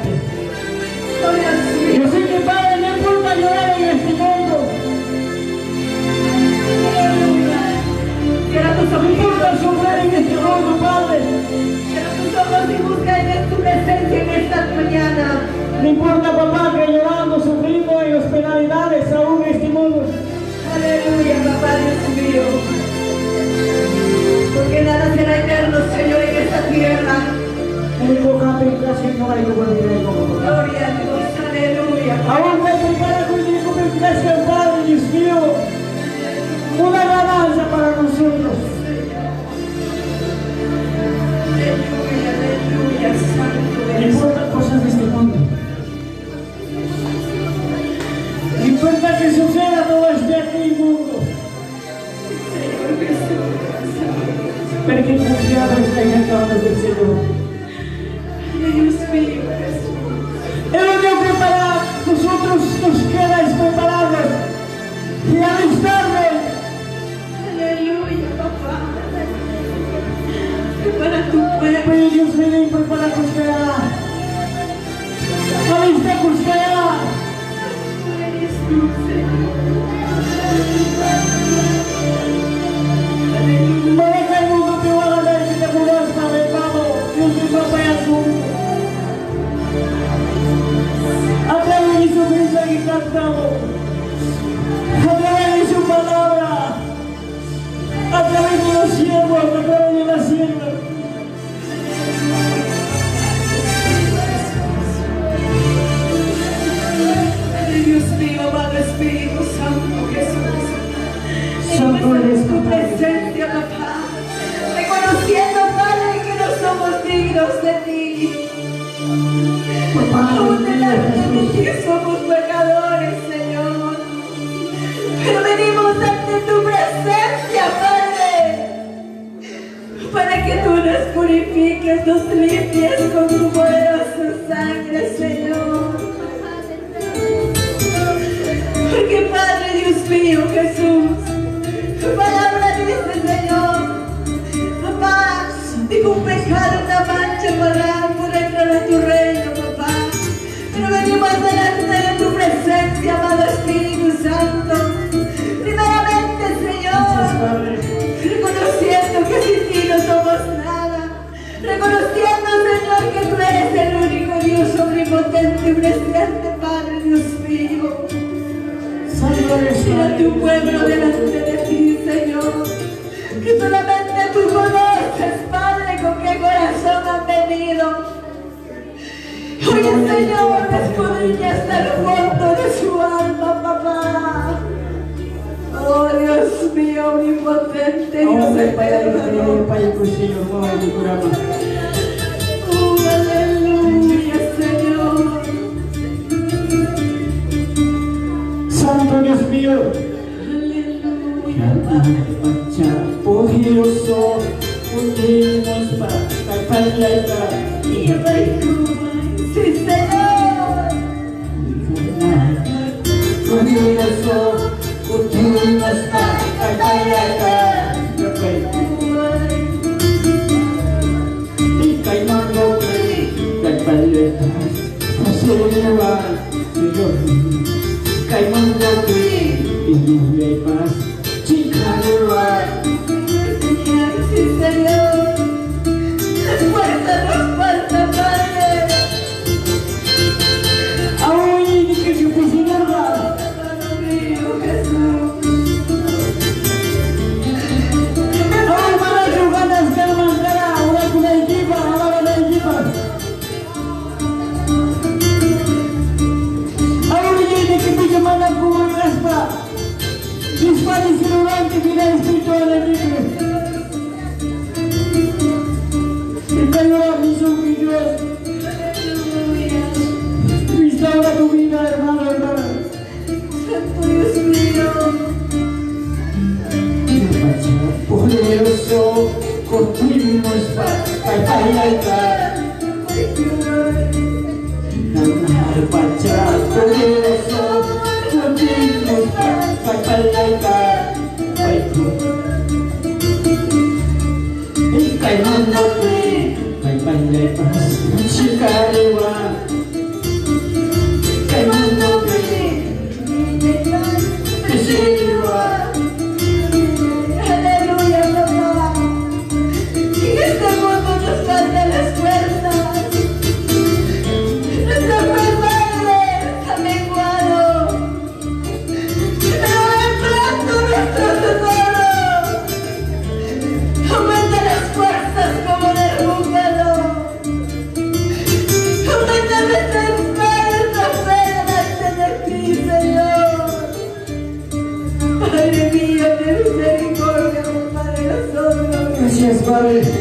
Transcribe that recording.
adelante. Yo sé que, Padre, no importa llorar en este mundo. Cierra tus No ojos, importa sufrir en este mundo, Padre. cierra tus ojos y busca en tu presencia en esta mañana. No importa, papá, que llorando, sufriendo en las penalidades aún en este mundo. Aleluya, papá Dios mío. Porque nada será eterno, Señor, en esta tierra. Gloria a Dios, aleluya. Aún me prepara con mi gracia, Padre, Dios mío. Una ganancia para nosotros. Aleluya, aleluya, santo No eres. importan cosas de este mundo. No importa que suceda todo este aquí mundo. Señor Jesús. Porque confiado está en las manos del Señor. Ay, Dios mío, Jesús. Él lo dio preparar. Nosotros nos queda es prepararnos y alistarnos. Aleluya, papá. Prepara tu pueblo. Pero Dios me dio prepara cosquear. Alista cosquear. Eres tú, Señor. No deja el mundo te va a dar que te conozca, mi hermano. Dios me va a asunto. A través de su risa que cantamos. A través de su palabra. A través de los siervos, a través de la sierva. Ay, Dios mío, amado Espíritu Santo, Jesús. Santo eres tu tu Padre. presencia, papá. Reconociendo, Padre, que no somos dignos de ti. Papá, Aún delante de Jesús. ti somos pecadores, Señor. Pero venimos ante tu presencia, Padre, para que tú nos purifiques, nos limpies con tu poderosa sangre, Señor. Porque, Padre, Dios mío, Jesús, tu palabra dice, Señor, papá, ningún pecado, una mancha por entrar a tu reino, papá. Pero venimos delante de tu presencia, amado Espíritu Santo. Primeramente, Señor, reconociendo que sin ti no somos nada. Reconociendo, Señor, que tú eres el único Dios omnipotente y presente, Padre, Dios mío. Santo eres Mira Padre. tu pueblo delante de ti, Señor. Que solamente tú conoces, Padre, con qué corazón han venido. Oye, Señor, escudriña hasta el fondo de su alma, papá. Oh, Dios mío, omnipotente, Dios eterno. Aleluya, Señor. Santo Dios mío. Aleluya. Poderoso, unimos para cantar. Y recuerda, sí, Señor. Poderoso, unimos para cantar. Y caimando, cantar. Señor, caimando, y no hay paz. Chicago, Sí, Señor. Las puertas nos faltan, Padre. aún y que se oficinaba. Hermano mío, Jesús. Aún para sus ganas que mandara una equipa, una equipa. Aún y que me llamaran como el raspa. Dispara y silurante, mira el espíritu del enemigo. Que cayó a mis ojos. Restaura tu vida, hermano, hermana. Santo Dios mío. Poderoso, construimos para poderoso, construimos para y caimando, chicarewa, Padre.